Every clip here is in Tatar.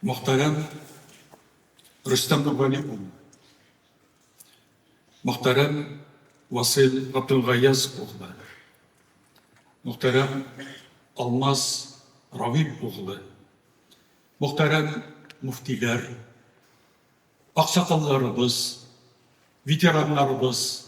Muhterem Rüstem Nurgali'oğlu, muhterem Vasil Abdülgayyazoğlu, muhterem Almaz Raviloğlu, muhterem muftiler, aksakallarımız, veteranlarımız,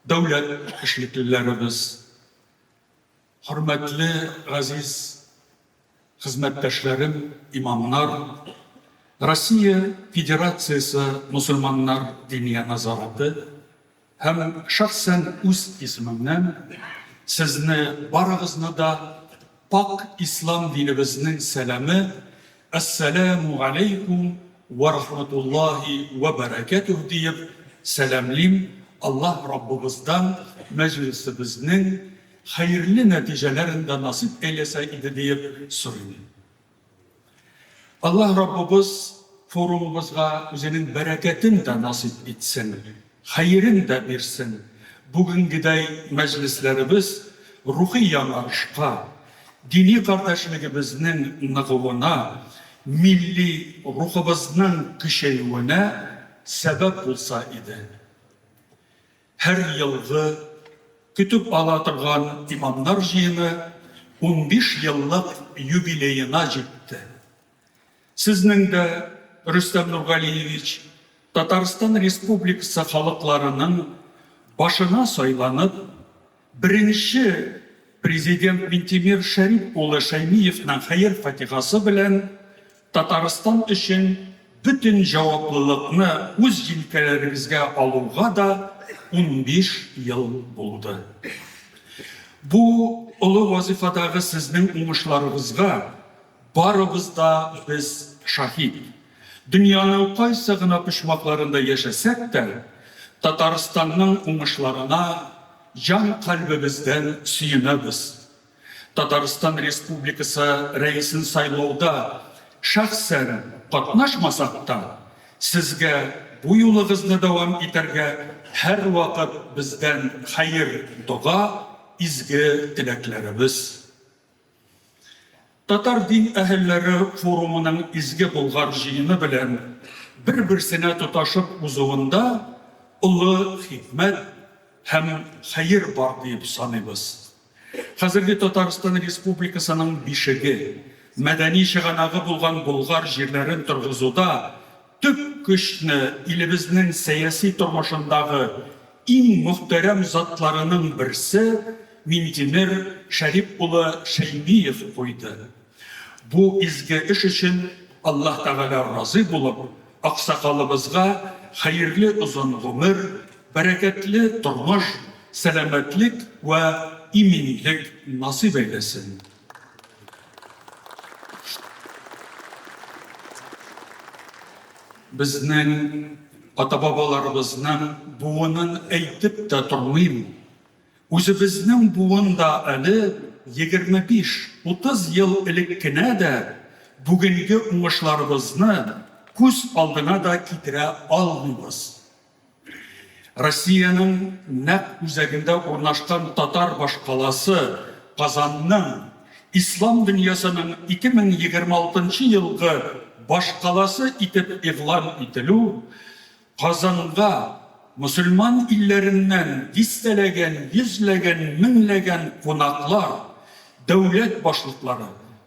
devlet işliklilerimiz, hürmetli aziz hizmetteşlerim, imamlar, Россия Federasyası Müslümanlar Diniye Nazaratı hem şahsen öz ismimden sizni barağızını da pak İslam dinimizin selamı Esselamu aleykum ve rahmetullahi ve berekatuhu deyip selamlayayım. Allah Rabbimizden meclisimizin hayırlı neticelerinde nasip eylese idi deyip sorayım. Allah Rabbimiz forumumuzga özünün bereketini de nasip etsin, hayırını da versin. Bugün gidey meclislerimiz ruhi yanarışka, dini kardeşliğimizin nığıvına, milli ruhumuzun kışeyvine sebep olsa idi. Her yılgı kütüp alatırgan imamlar jiyini 15 yıllık yubileyine gitti. Sizning de Rüstem Nurgaliyevich Tatarstan Respublikası halklarının başına saylanıp birinci Prezident Mintemir Şeripoğlu Şaymiyev'nin hayır fatihası bilen Tatarstan için bütün cevaplılıkını öz ülkelerimizge aluğa da 15 yıl oldu. Bu ulu vazifadagi sizning umushlaringizga barımızda biz şahit. Dünyanın qaysi gına pişmaklarında yaşasak da Tataristan'ın umuslarına can kalbimizden suyunabız. Tataristan Respublikası reisin saylovda şahsen katnaşmasak da sizge bu yolunuzda devam eterge her vakit bizden hayır, dua, izgi dileklerimiz. Tatar din ehilleri forumunun izgi bulgar jiyini bilen bir-birsine tutaşıp uzuvunda ulu hikmet hem hayır var deyip sanıyız. Hazırgi Tataristan Respublikasının bişigi, medeni şığanağı bulgan bulgar jirlerin turguzuda tüp güçlü ilimizin siyasi turmuşundağı en muhterem zatlarının birisi Mintemir Şeripoğlu Şaymiyev koydu. Bu izgi iş için Allah Teala razı bulup aksakalımızga hayırlı uzun ömür, bereketli turmuş, selametlik ve iminlik nasip eylesin. Bizning ata-babalarımızın buğunun eytip de turmayım. Özümüzün buğunda ali 25-30 yıl ilikkine de bugünkü umuslarımızını göz aldına da kitire almıyoruz. Rusya'nın nek üzerinde ornaşkan Tatar başkalası Kazan'ın İslam dünyasının 2026 yılgı başkalası itip ilan edilü, Kazan'da Müslüman illerinden distelegen, yüzlegen, minlegen konaklar, devlet başlıkları,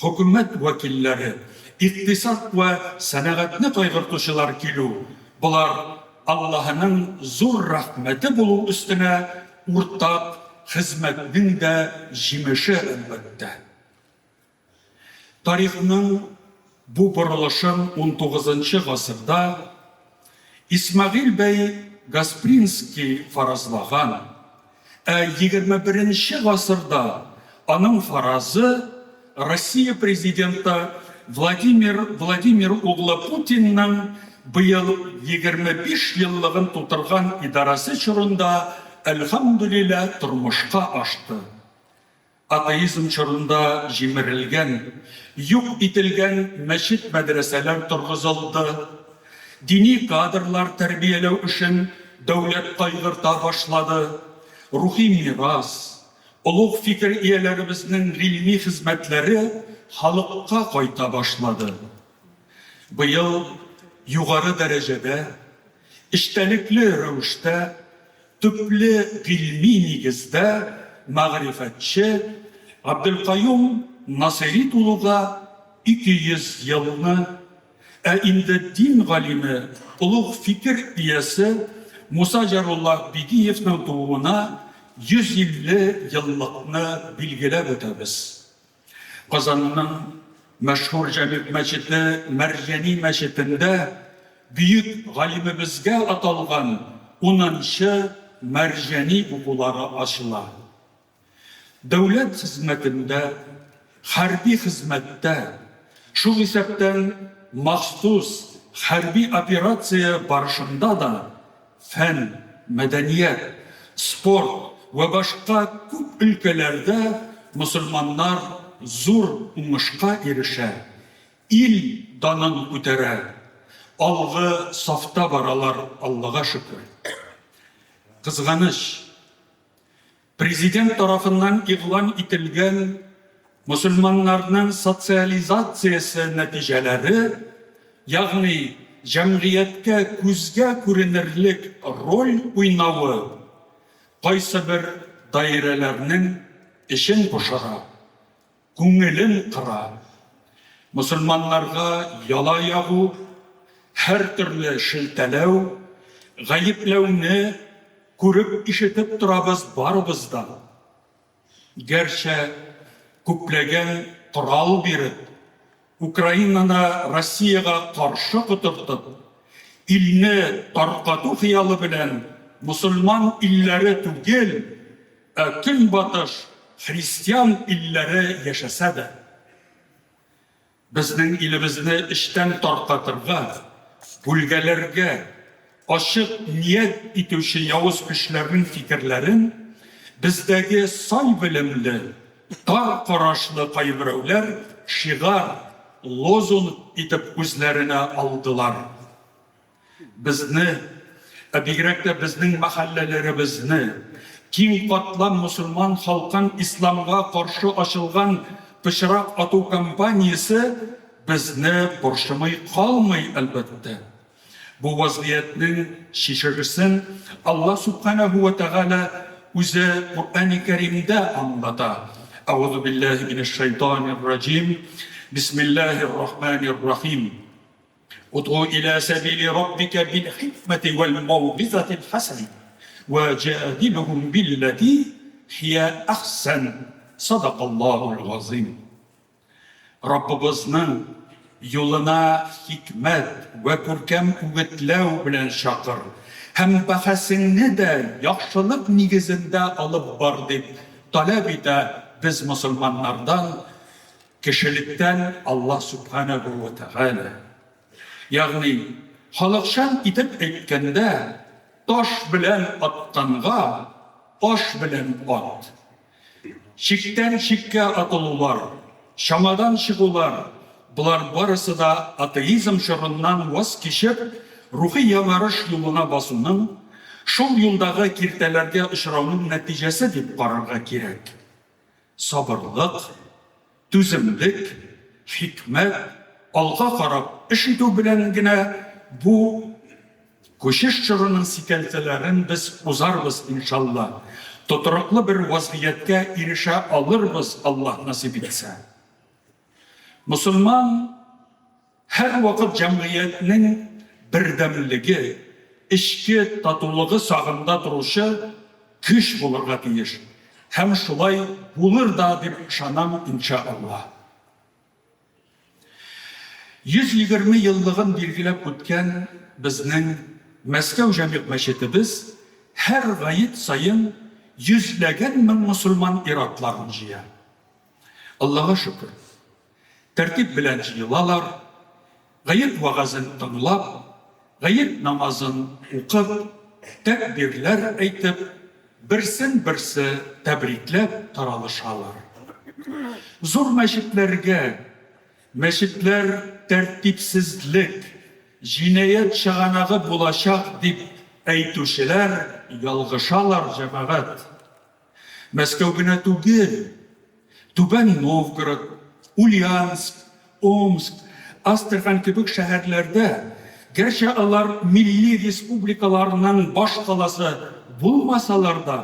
hükümet vekilleri, iktisat ve sanatını kaygırtışılar kilo. Bunlar Allah'ın zor rahmeti bulu üstüne ortak hizmetinin de jimişi elbette. Tarihinin bu buruluşun 19. asırda İsmail Bey Gasprinski farazlagan, 21. asırda onun farazı Rusya Prezidenti Vladimir oğlu Putin'nin bıyıl 25 yıllığın tuturgan idarası çorunda elhamdülillah turmuşka açtı. Ateizm çorunda jimirilgen, yok itilgen meşit medreseler turguzuldu. Dini kadrlar terbiyelew için devlet kaygırta başladı. Ruhi miras, ulug fikir iyelerimizin ilmi hizmetleri halkka kayta başladı. Быел югары дәрәҗәдә, эчтәлекле рәвештә, төпле гыйльми нигездә мәгърифәтче Абделкаюм Насыйри тулуга 200 елны, ә инде дин галиме, улуг фикер иясе Муса Жаруллах Бигиевнең тууына 150 еллыкны билгеләп үтәбез. Казанның мәшһүр Җәмигъ мәчете Мәрҗани мәчетендә бөек галимебезгә аталган 10нчы Мәрҗани укулары ачыла. Дәүләт хезмәтендә, хәрби хезмәттә, шул исәптән махсус хәрби операция барышында да фән, мәдәният, спорт вә башка күп өлкәләрдә мөселманнар зур уңышка ирешә, ил данын күтәрә, алгы сафта баралар, Аллага шөкер. Кызганыч, президент тарафыннан игълан ителгән мөселманнарның социализациясе нәтиҗәләре, ягъни җәмгыятькә күзгә күренерлек роль уйнавы кайсы бер даирәләрнең эшен пошара, күңелен кыра. Мөселманнарга яла ягу, һәр төрле шелтәләү, гаепләүне күреп ишетеп торабыз барыбыз да. Гәрчә күпләгән корал биреп, Украинаны Россияга каршы котыртып, илне таркату хыялы белән мөселман илләре түгел, көнбатыш христиан илләре яшәсә дә, безнең илебезне эштән таркатырга, бүлгәләргә ачык ният итүче явыз көчләрнең фикерләрен бездәге сай белемле, тар карашлы кайберәүләр шигар, лозунг итеп үзләренә алдылар. Безне, бигрәк тә безнең мәхәлләләребезне, киң катлам мөселман халкын исламга каршы ачылган пычрак ату кампаниясе безне борчымый калмый әлбәттә. Бу вазгыятның шишергесен Аллаһ Субханаһу ва Тәгалә үзе Кур'ан-ы Кәримдә аңлата. Аузу биллаһи минеш шайтанир раҗим. Бисмиллаһир рахманир рахим. Уд'у иля сабили раббика бил хикмати вал мау'изатил хасана ва джадилхум биллати хия ахсан. Садақаллахул газим. Раббыбызның юлына хикмәт вә күркәм үгетләү белән чакыр. Һәм бәхәсеңне дә яхшылык нигезендә алып бар дип таләп итә без мөселманнардан, кешелектән Аллаһ Субханаһу ва Тәгалә. Ягъни халыкчан итеп әйткәндә, таш белән аттанга аш белән ат. Шиктән шиккә атылулар, шамадан чыгулар, булар барысы да атеизм шырыннан ваз кичеп, рухи яңарыш юлына басуның, шул юлдагы киртәләргә очрауның нәтиҗәсе дип карарга кирәк. Сабырлык, түземлек, хикмәт, алга карап эш итү белән генә бу күчеш чорының сикәлтәләрен без узарбыз иншалла. Тотырыклы бер вазгыятькә ирешә алырбыз, Аллаһ насип итсә. Мөселман һәр вакыт җәмгыятьнең бердәмлеге, эчке татулыгы сагында торучы көч булырга тиеш. Һәм шулай булыр да дип ышанам иншалла. 120 еллыгын билгеләп үткән безнең Мәскәү Җәмигъ мәчетебез һәр гаит сайын йөзләгән мең мөселман иратларын җыя. Аллаһга шөкер. Тәртип белән җыелалар, гаит вагазын тыңлап, гаит намазын укып, тәкбирләр әйтеп, берсен-берсе тәбрикләп таралышалар. Зур мәчетләргә, мәчетләр тәртипсезлек, җинаят чыганагы булачак дип әйтүчеләр ялгышалар җәмәгать. Мәскәү генә түгел, Түбән Новгород, Ульяновск, Омск, Астрхан кебек шәһәрләрдә, гәрчә алар милли республикаларның баш каласы булмасалар да,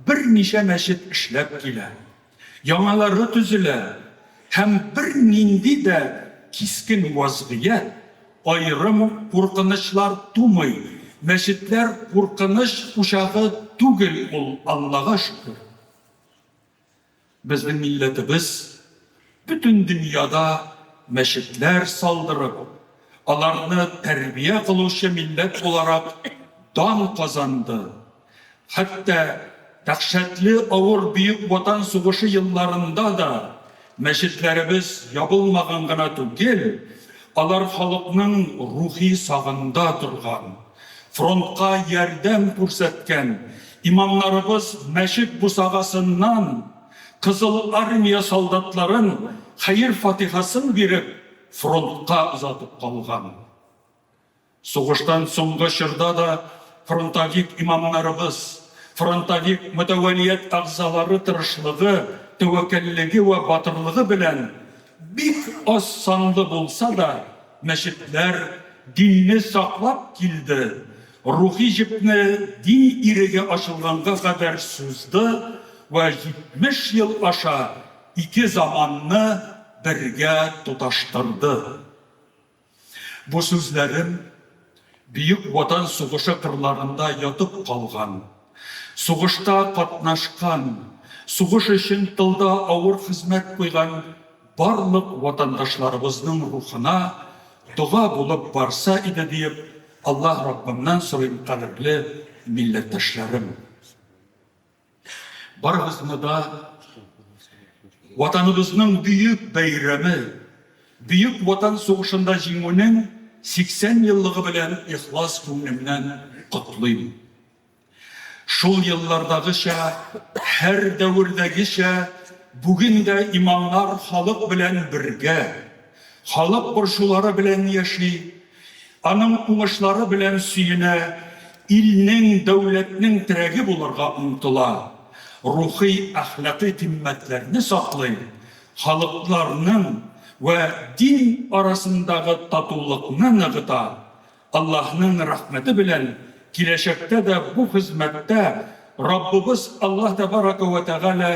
берничә мәчет эшләп килә. Яңалары төзелә һәм бернинди дә кискен вазгыять, айрым куркынычлар тумый. Мәчетләр куркыныч кушагы түгел ул, Аллага шөкер. Безнең милләтебез бүтән дөньяда мәчетләр салдырып, аларны тәрбия кылучы милләт буларак дан казанды. Хәтта дәһшәтле авыр бөек ватан сугышы елларында да мәчетләребез ябылмаган гына түгел, алар халыкның рухи сагында торган, фронтка ярдәм күрсәткән, имамнарыбыз мәчет бусагасыннан Кызыл армия солдатларын хайыр фатихасын биреп, фронтка узатып калган. Сугыштан соңгы чорда да фронтовик имамнарыбыз, фронтовик мөтәвәлият агзалары тырышлыгы, тәвәккәллеге ва батырлыгы белән бик аз санлы булса да, мәчетләр динне саклап килде. Рухи җепне дин иреге ачылганга кадәр сузды ва 70 ел аша ике заманны бергә тоташтырды. Бу сүзләрем бөек ватан сугышы кырларында ятып калган, сугышта катнашкан, сугыш өчен тылда авыр хезмәт куйган барлык ватандашларыбызның рухына дуга булып барса иде дип, Аллах Раббымнан сорыйм, кадерле милләттәшләрем. Барыгызны да ватаныбызның бөек бәйрәме, бөек ватан сугышында җиңүнең 80 еллыгы белән ихлас күңелемнән котлыйм. Шул еллардагыча, һәр дәврдәгечә бүген дә имамнар халык белән бергә, халык борчулары белән яши, аның уңышлары белән сөенә, илнең, дәүләтнең терәге булырга омтыла. Рухи әхлакый кыйммәтләрне саклый, халыкларның ва дин арасындагы татулыкны ныгыта. Аллаһның рәхмәте белән киләчәктә дә бу хезмәттә Раббыбыз Аллаһ тәбарәка ва тәгалә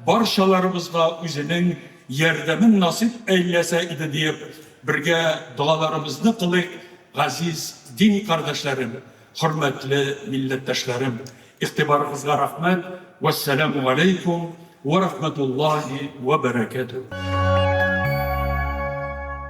барчаларыбызга үзенең ярдәмен насип әйләсә иде дип, бергә дуаларыбызны кылыйк. Газиз дин кардәшләрем, хөрмәтле милләттәшләрем, игътибарыгызга рәхмәт. Вассаламу алейкум ва рахматуллаһи ва баракатуһ.